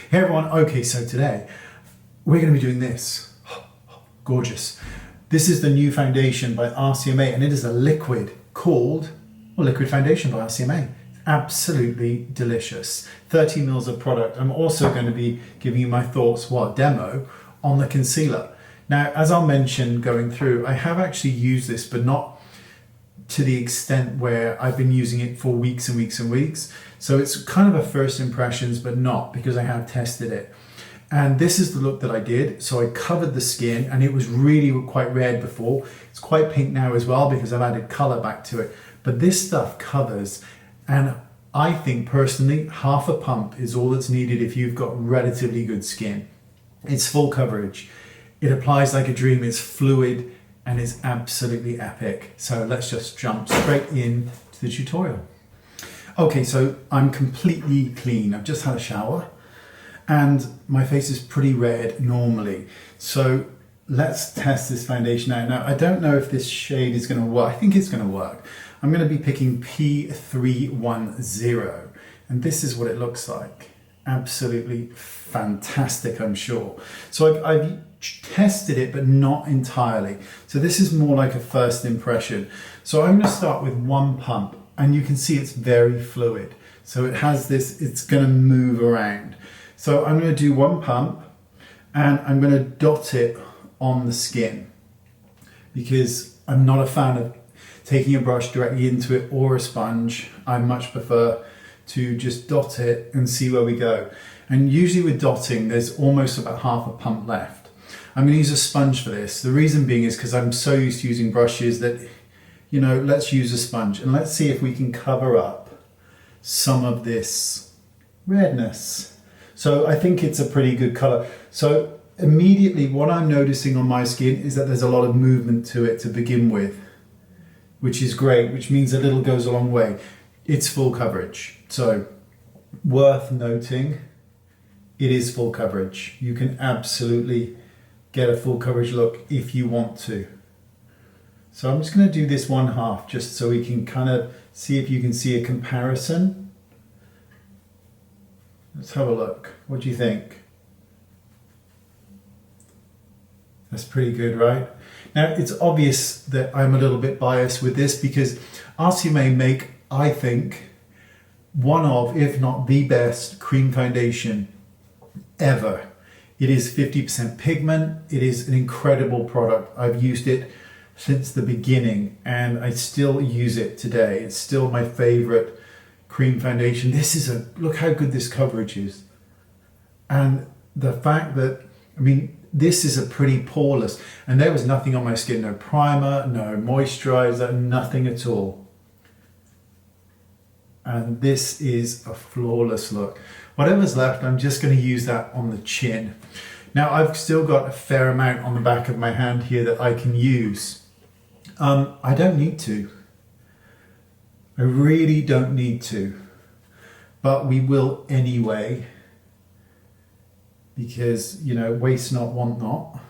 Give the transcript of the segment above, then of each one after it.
Hey everyone, okay, so today we're going to be doing this. Gorgeous. This is the new foundation by RCMA and it is a liquid called, liquid foundation by RCMA. Absolutely delicious. 30 mils of product. I'm also going to be giving you my thoughts, demo on the concealer. Now, as I'll mention going through, I have actually used this, but not to the extent where I've been using it for weeks and weeks and weeks. So it's kind of a first impressions, but not, because I have tested it. And this is the look that I did. So I covered the skin and it was really quite red before. It's quite pink now as well because I've added color back to it. But this stuff covers, and I think personally, half a pump is all that's needed if you've got relatively good skin. It's full coverage. It applies like a dream. It's fluid and it's absolutely epic. So let's just jump straight in to the tutorial. Okay, so I'm completely clean. I've just had a shower and my face is pretty red normally. So let's test this foundation out. Now, I don't know if this shade is gonna work. I think it's gonna work. I'm gonna be picking P310 and this is what it looks like. Absolutely fantastic, I'm sure. So I've tested it, but not entirely. So this is more like a first impression. So I'm gonna start with one pump and you can see it's very fluid. So it has this, it's gonna move around. So I'm gonna do one pump and I'm gonna dot it on the skin because I'm not a fan of taking a brush directly into it or a sponge. I much prefer to just dot it and see where we go. And usually with dotting, there's almost about half a pump left. I'm going to use a sponge for this. The reason being is because I'm so used to using brushes that, you know, let's use a sponge and let's see if we can cover up some of this redness. So I think it's a pretty good color. So immediately what I'm noticing on my skin is that there's a lot of movement to it to begin with, which is great, which means a little goes a long way. It's full coverage. So worth noting, it is full coverage. You can absolutely get a full coverage look if you want to. So I'm just going to do this one half just so we can kind of see if you can see a comparison. Let's have a look. What do you think? That's pretty good, right? Now, it's obvious that I'm a little bit biased with this because RCMA make, I think, one of, if not the best cream foundation ever. It is 50% pigment. It is an incredible product. I've used it since the beginning and I still use it today. It's still my favorite cream foundation. Look how good this coverage is. And the fact that, this is a pretty poreless, and there was nothing on my skin, no primer, no moisturizer, nothing at all. And this is a flawless look. Whatever's left, I'm just going to use that on the chin. Now, I've still got a fair amount on the back of my hand here that I can use. I don't need to. I really don't need to. But we will anyway. Because, you know, waste not, want not,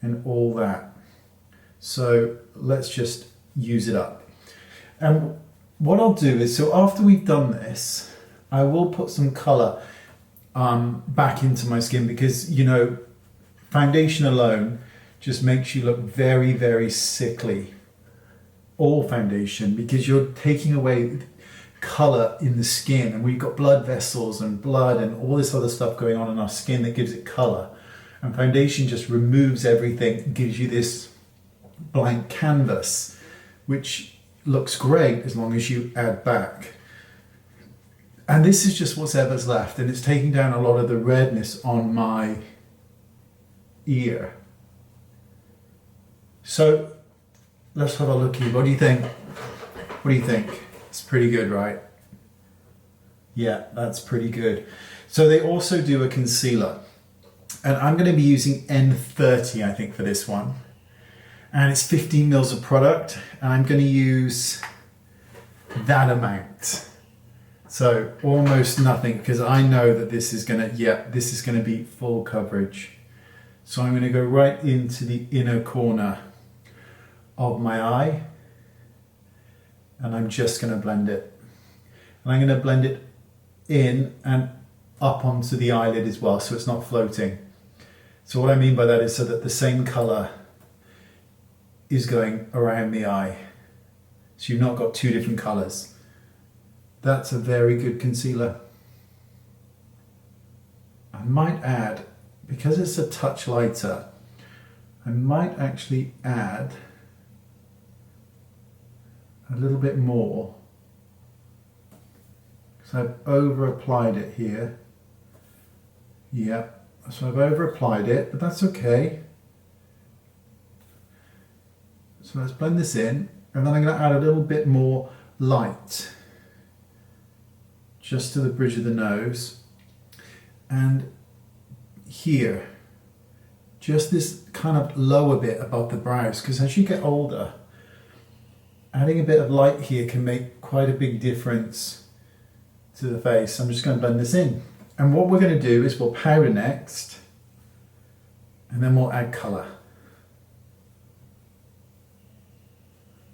and all that. So let's just use it up. And what I'll do is, so after we've done this, I will put some color back into my skin because, you know, foundation alone just makes you look very, very sickly. All foundation, because you're taking away color in the skin, and we've got blood vessels and blood and all this other stuff going on in our skin that gives it color, and foundation just removes everything, gives you this blank canvas which looks great as long as you add back. And this is just whatever's left, and it's taking down a lot of the redness on my ear. So let's have a look here. What do you think? What do you think? It's pretty good, right? Yeah, that's pretty good. So they also do a concealer, and I'm going to be using N30, I think, for this one. And it's 15 mils of product, and I'm going to use that amount. So almost nothing, because I know that this is going to be full coverage. So I'm going to go right into the inner corner of my eye. And I'm just going to blend it. And I'm going to blend it in, and up onto the eyelid as well, so it's not floating. So what I mean by that is so that the same colour is going around the eye. So you've not got two different colours. That's a very good concealer. I might add, because it's a touch lighter, I might actually add a little bit more. So I've over applied it here. Yeah, so I've over applied it, but that's okay. So let's blend this in, and then I'm going to add a little bit more light just to the bridge of the nose, and here, just this kind of lower bit above the brows, because as you get older, adding a bit of light here can make quite a big difference to the face. I'm just going to blend this in, and what we're going to do is we'll powder next, and then we'll add colour.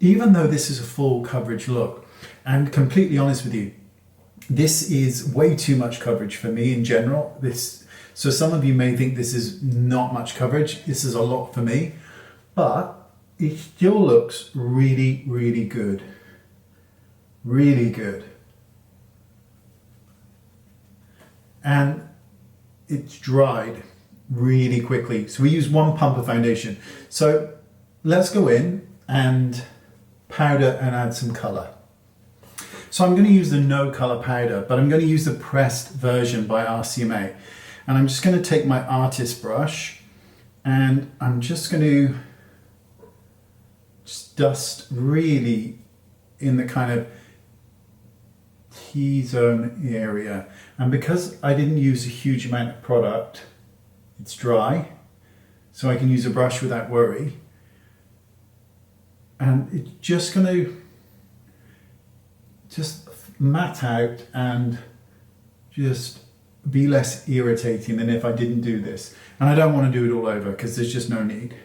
Even though this is a full coverage look, and completely honest with you, this is way too much coverage for me in general. So some of you may think this is not much coverage. This is a lot for me, but it still looks really, really good. Really good. And it's dried really quickly. So we use one pump of foundation. So let's go in and powder and add some colour. So I'm going to use the no colour powder, but I'm going to use the pressed version by RCMA. And I'm just going to take my artist brush, and I'm just going to just dust really in the kind of T-zone area. And because I didn't use a huge amount of product, it's dry, so I can use a brush without worry. And it's just going to just matte out and just be less irritating than if I didn't do this. And I don't want to do it all over because there's just no need.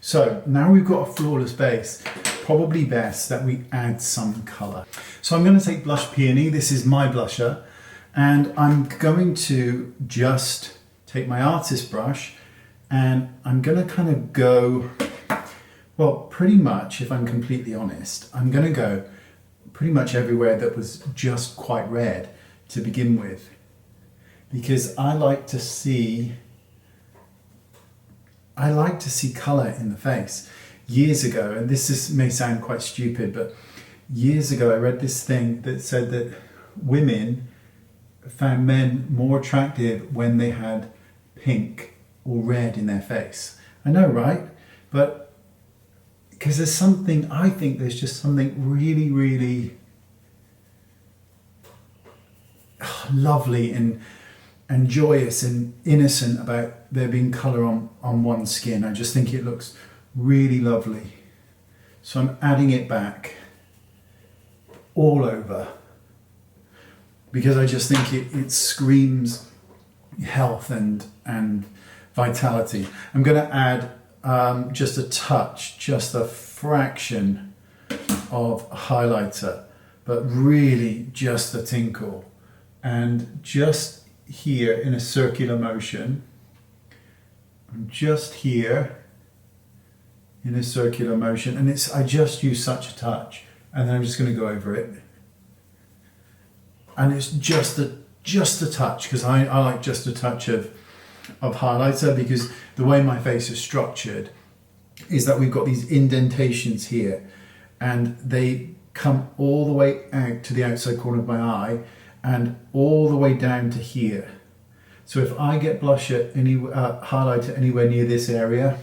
So now we've got a flawless base, probably best that we add some colour. So I'm going to take Blush Peony, this is my blusher, and I'm going to just take my artist brush, and I'm going to kind of go, well, pretty much, if I'm completely honest, I'm going to go pretty much everywhere that was just quite red to begin with, because I like to see colour in the face. Years ago, and may sound quite stupid, but years ago I read this thing that said that women found men more attractive when they had pink or red in their face. I know, right? But because I think there's just something really, really lovely and joyous and innocent about there being colour on one's skin. I just think it looks really lovely. So I'm adding it back all over because I just think it screams health and vitality. I'm going to add just a touch, just a fraction of highlighter, but really just a tinkle. And just here in a circular motion, I'm just here in a circular motion, and I just use such a touch, and then I'm just going to go over it, and it's just a touch, because I like just a touch of highlighter, because the way my face is structured is that we've got these indentations here, and they come all the way out to the outside corner of my eye and all the way down to here. So if I get highlighter anywhere near this area,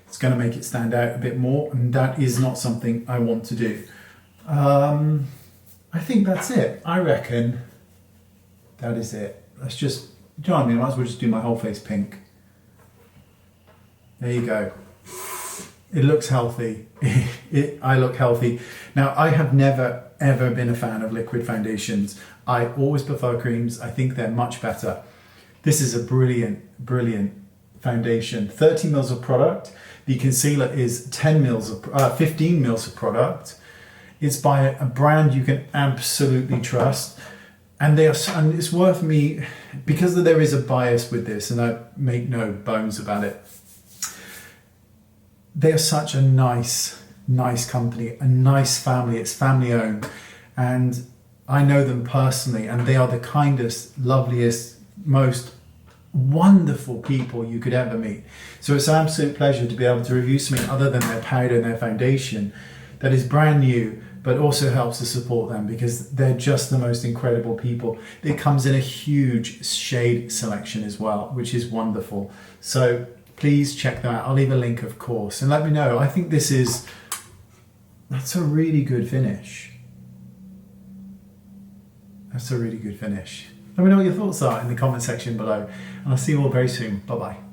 it's going to make it stand out a bit more, and that is not something I want to do. I think that's it. I reckon that is it. Let's just, do you know what I mean? I might as well just do my whole face pink. There you go. It looks healthy. I look healthy. Now, I have never ever been a fan of liquid foundations. I always prefer creams. I think they're much better. This is a brilliant, brilliant foundation. 30 mils of product. The concealer is 15 mils of product. It's by a brand you can absolutely trust. And and it's worth me, because there is a bias with this, and I make no bones about it. They are such a nice company, a nice family. It's family owned, and I know them personally, and they are the kindest, loveliest, most wonderful people you could ever meet. So it's an absolute pleasure to be able to review something other than their powder and their foundation that is brand new, but also helps to support them, because they're just the most incredible people. It comes in a huge shade selection as well, which is wonderful. So please check them out. I'll leave a link, of course, and let me know. I think that's a really good finish. That's a really good finish. Let me know what your thoughts are in the comment section below, and I'll see you all very soon. Bye bye.